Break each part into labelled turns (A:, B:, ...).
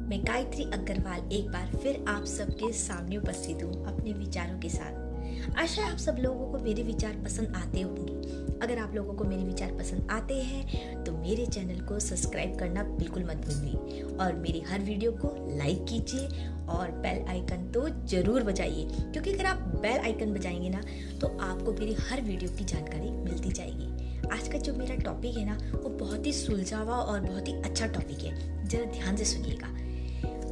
A: मैं गायत्री अग्रवाल एक बार फिर आप सबके सामने उपस्थित हूँ अपने विचारों के साथ। आशा है आप सब लोगों को मेरे विचार पसंद आते होंगे। अगर आप लोगों को मेरे विचार पसंद आते हैं तो मेरे चैनल को सब्सक्राइब करना बिल्कुल मत भूलिए और मेरी हर वीडियो को लाइक कीजिए और बेल आइकन तो जरूर बजाइए, क्योंकि अगर आप बेल आइकन बजाएंगे ना तो आपको मेरी हर वीडियो की जानकारी मिलती जाएगी। आज का जो मेरा टॉपिक है ना वो बहुत ही सुलझावा और बहुत ही अच्छा टॉपिक है, जरा ध्यान से सुनिएगा।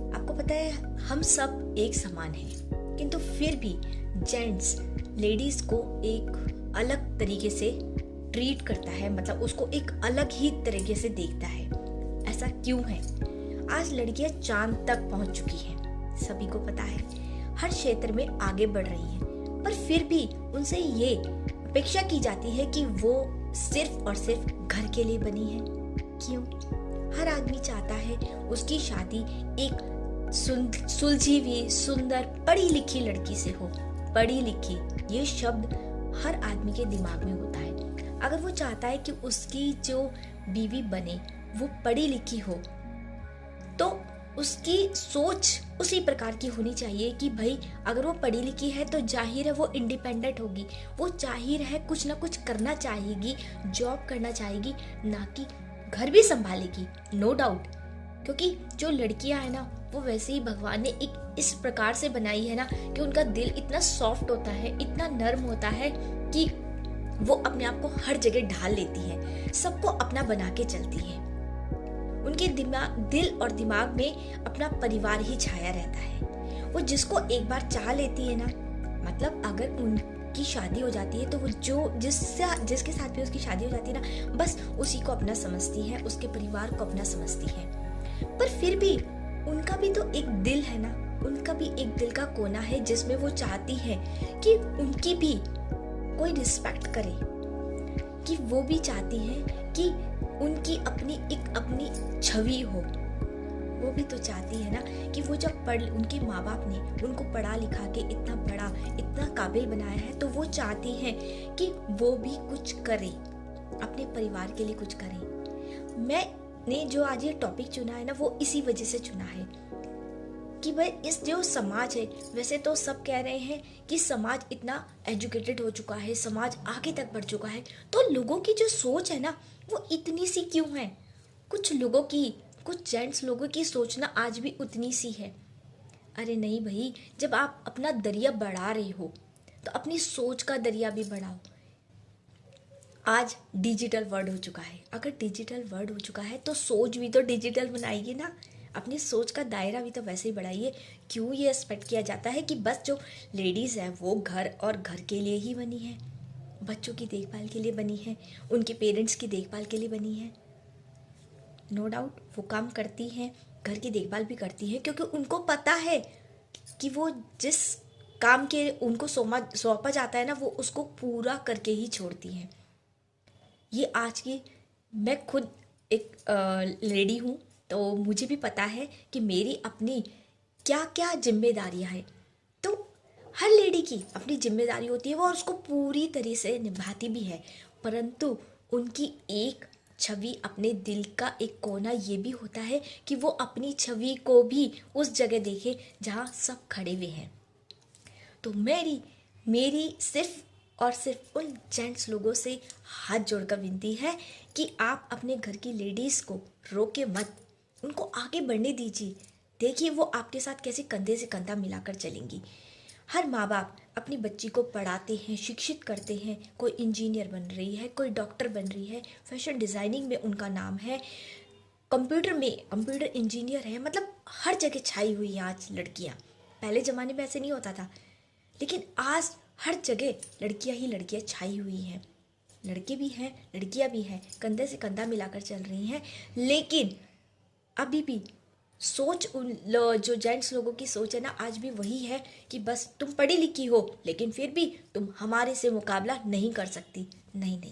A: आपको पता है हम सब एक समान हैं, किंतु फिर भी जेंट्स लेडीज को एक अलग तरीके से ट्रीट करता है, मतलब उसको एक अलग ही तरीके से देखता है। ऐसा क्यों है? आज लड़कियां चांद तक पहुंच चुकी हैं, सभी को पता है, हर क्षेत्र में आगे बढ़ रही हैं, पर फिर भी उनसे ये अपेक्षा की जाती है कि वो सिर्फ और सिर्फ घर के लिए बनी है। क्यों? हर आदमी चाहता है उसकी शादी एक सुलझी हुई, सुंदर, पढ़ी लिखी लड़की से हो। पढ़ी लिखी ये शब्द हर आदमी के दिमाग में होता है। अगर वो चाहता है कि उसकी जो बीवी बने वो पढ़ी लिखी हो तो उसकी सोच उसी प्रकार की होनी चाहिए कि भाई अगर वो पढ़ी लिखी है तो जाहिर है वो इंडिपेंडेंट होगी, वो जाहिर है कुछ ना कुछ करना चाहेगी, जॉब करना चाहेगी, ना कि घर भी संभालेगी, नो डाउट। क्योंकि जो लड़कियां है ना वो वैसे ही भगवान ने एक इस प्रकार से बनाई है ना कि उनका दिल इतना सॉफ्ट होता है, इतना नर्म होता है कि वो अपने आप को हर जगह ढाल लेती है, सबको अपना बना के चलती है। उनके दिल और दिमाग में अपना परिवार ही छाया रहता है। वो जिसको एक बार चाह लेती है ना, मतलब अगर उनकी शादी हो जाती है तो वो जिसके साथ भी उसकी शादी हो जाती है ना, बस उसी को अपना समझती है, उसके परिवार को अपना समझती है। पर फिर भी उनका भी तो एक दिल है ना, उनका भी एक दिल का कोना है जिसमें वो चाहती है कि उनकी भी कोई रिस्पेक्ट करे, कि वो भी चाहती है कि उनकी अपनी छवि हो। वो भी तो चाहती है ना कि वो जब उनके माँ बाप ने उनको पढ़ा लिखा के इतना बड़ा, इतना काबिल बनाया है, तो वो चाहती है कि वो भी कुछ करे, अपने परिवार के लिए कुछ करे। मैंने जो आज ये टॉपिक चुना है ना वो इसी वजह से चुना है कि भाई इस जो समाज है, वैसे तो सब कह रहे हैं कि समाज इतना एजुकेटेड हो चुका है, समाज आगे तक बढ़ चुका है, तो लोगों की जो सोच है ना वो इतनी सी क्यों है? कुछ जेंट्स लोगों की सोच ना आज भी उतनी सी है। अरे नहीं भाई, जब आप अपना दरिया बढ़ा रहे हो तो अपनी सोच का दरिया भी बढ़ाओ। आज डिजिटल वर्ल्ड हो चुका है, अगर डिजिटल वर्ल्ड हो चुका है तो सोच भी तो डिजिटल बनाइए ना, अपनी सोच का दायरा भी तो वैसे ही बढ़ाइए। क्यों ये एक्सपेक्ट किया जाता है कि बस जो लेडीज़ है वो घर और घर के लिए ही बनी है, बच्चों की देखभाल के लिए बनी है, उनके पेरेंट्स की देखभाल के लिए बनी है? नो डाउट वो काम करती हैं, घर की देखभाल भी करती हैं, क्योंकि उनको पता है कि वो जिस काम के उनको सौंपा जाता है ना वो उसको पूरा करके ही छोड़ती हैं। ये आज की, मैं खुद एक लेडी हूँ तो मुझे भी पता है कि मेरी अपनी क्या क्या जिम्मेदारियाँ हैं। तो हर लेडी की अपनी जिम्मेदारी होती है, वो उसको पूरी तरह से निभाती भी है, परंतु उनकी एक छवि, अपने दिल का एक कोना ये भी होता है कि वो अपनी छवि को भी उस जगह देखे जहाँ सब खड़े हुए हैं। तो मेरी सिर्फ और सिर्फ उन जेंट्स लोगों से हाथ जोड़कर विनती है कि आप अपने घर की लेडीज़ को रोके मत, उनको आगे बढ़ने दीजिए। देखिए वो आपके साथ कैसे कंधे से कंधा मिलाकर चलेंगी। हर माँ बाप अपनी बच्ची को पढ़ाते हैं, शिक्षित करते हैं, कोई इंजीनियर बन रही है, कोई डॉक्टर बन रही है, फैशन डिज़ाइनिंग में उनका नाम है, कंप्यूटर इंजीनियर है, मतलब हर जगह छाई हुई हैं आज लड़कियाँ। पहले ज़माने में ऐसे नहीं होता था, लेकिन आज हर जगह लड़कियाँ ही लड़कियाँ छाई हुई हैं। लड़के भी हैं, लड़कियाँ भी हैं, कंधे से कंधा मिलाकर चल रही हैं। लेकिन अभी भी सोच जो जेंट्स लोगों की सोच है ना आज भी वही है कि बस तुम पढ़ी लिखी हो लेकिन फिर भी तुम हमारे से मुकाबला नहीं कर सकती। नहीं,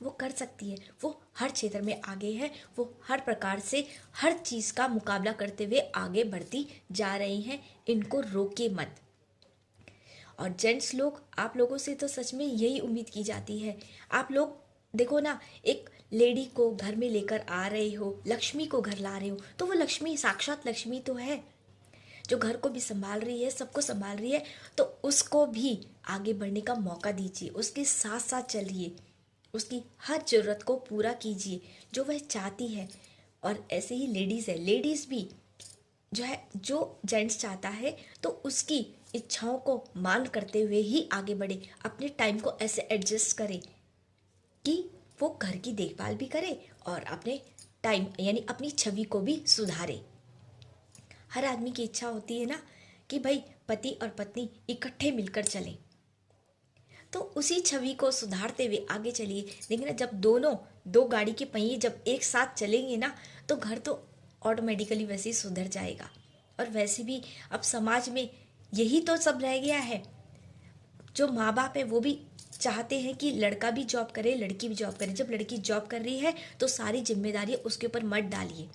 A: वो कर सकती है, वो हर क्षेत्र में आगे है, वो हर प्रकार से हर चीज़ का मुकाबला करते हुए आगे बढ़ती जा रही हैं। इनको रोके मत। और जेंट्स लोग, आप लोगों से तो सच में यही उम्मीद की जाती है। आप लोग देखो ना, एक लेडी को घर में लेकर आ रहे हो, लक्ष्मी को घर ला रहे हो, तो वो लक्ष्मी साक्षात लक्ष्मी तो है, जो घर को भी संभाल रही है, सबको संभाल रही है। तो उसको भी आगे बढ़ने का मौका दीजिए, उसके साथ साथ चलिए, उसकी हर ज़रूरत को पूरा कीजिए जो वह चाहती है। और ऐसे ही लेडीज़ है, लेडीज़ भी जो है, जो जेंट्स चाहता है तो उसकी इच्छाओं को मान करते हुए ही आगे बढ़े, अपने टाइम को ऐसे एडजस्ट करे कि वो घर की देखभाल भी करे और अपने टाइम यानी अपनी छवि को भी सुधारे। हर आदमी की इच्छा होती है ना कि भाई पति और पत्नी इकट्ठे मिलकर चलें, तो उसी छवि को सुधारते हुए आगे चलिए। देखिए ना, जब दो गाड़ी के पहिए जब एक साथ चलेंगे ना, तो घर तो ऑटोमेटिकली वैसे ही सुधर जाएगा। और वैसे भी अब समाज में यही तो सब रह गया है, जो माँ बाप है वो भी चाहते हैं कि लड़का भी जॉब करे, लड़की भी जॉब करे। जब लड़की जॉब कर रही है तो सारी जिम्मेदारी उसके ऊपर मत डालिए।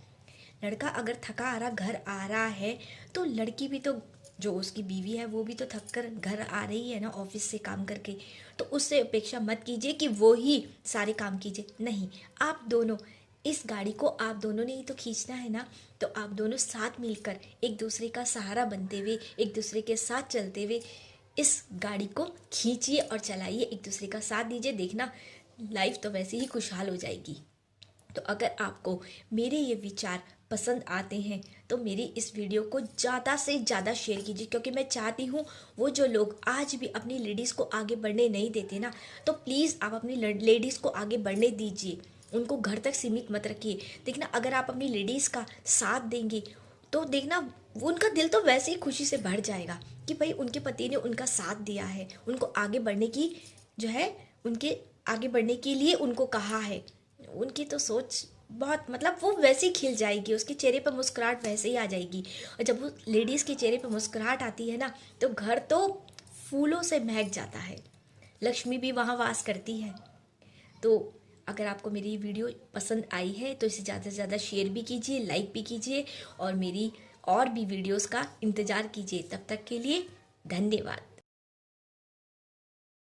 A: लड़का अगर थका आ रहा घर आ रहा है, तो लड़की भी तो, जो उसकी बीवी है वो भी तो थक कर घर आ रही है ना ऑफिस से काम करके, तो उससे अपेक्षा मत कीजिए कि वो ही सारे काम कीजिए। नहीं, आप दोनों, इस गाड़ी को आप दोनों ने ही तो खींचना है ना, तो आप दोनों साथ मिलकर एक दूसरे का सहारा बनते हुए, एक दूसरे के साथ चलते हुए इस गाड़ी को खींचिए और चलाइए, एक दूसरे का साथ दीजिए। देखना लाइफ तो वैसे ही खुशहाल हो जाएगी। तो अगर आपको मेरे ये विचार पसंद आते हैं तो मेरी इस वीडियो को ज़्यादा से ज़्यादा शेयर कीजिए, क्योंकि मैं चाहती हूँ वो जो लोग आज भी अपनी लेडीज़ को आगे बढ़ने नहीं देते ना, तो प्लीज़ आप अपनी लेडीज़ को आगे बढ़ने दीजिए, उनको घर तक सीमित मत रखिए। देखना, अगर आप अपनी लेडीज़ का साथ देंगे तो देखना उनका दिल तो वैसे ही खुशी से भर जाएगा कि भाई उनके पति ने उनका साथ दिया है, उनको आगे बढ़ने की जो है, उनके आगे बढ़ने के लिए उनको कहा है। उनकी तो सोच बहुत, मतलब वो वैसे ही खिल जाएगी, उसके चेहरे पर मुस्कुराहट वैसे ही आ जाएगी। और जब वो लेडीज़ के चेहरे पर मुस्कुराहट आती है ना, तो घर तो फूलों से महक जाता है, लक्ष्मी भी वहाँ वास करती है। तो अगर आपको मेरी वीडियो पसंद आई है तो इसे ज़्यादा से ज़्यादा शेयर भी कीजिए, लाइक भी कीजिए और मेरी और भी वीडियोस का इंतज़ार कीजिए। तब तक के लिए धन्यवाद।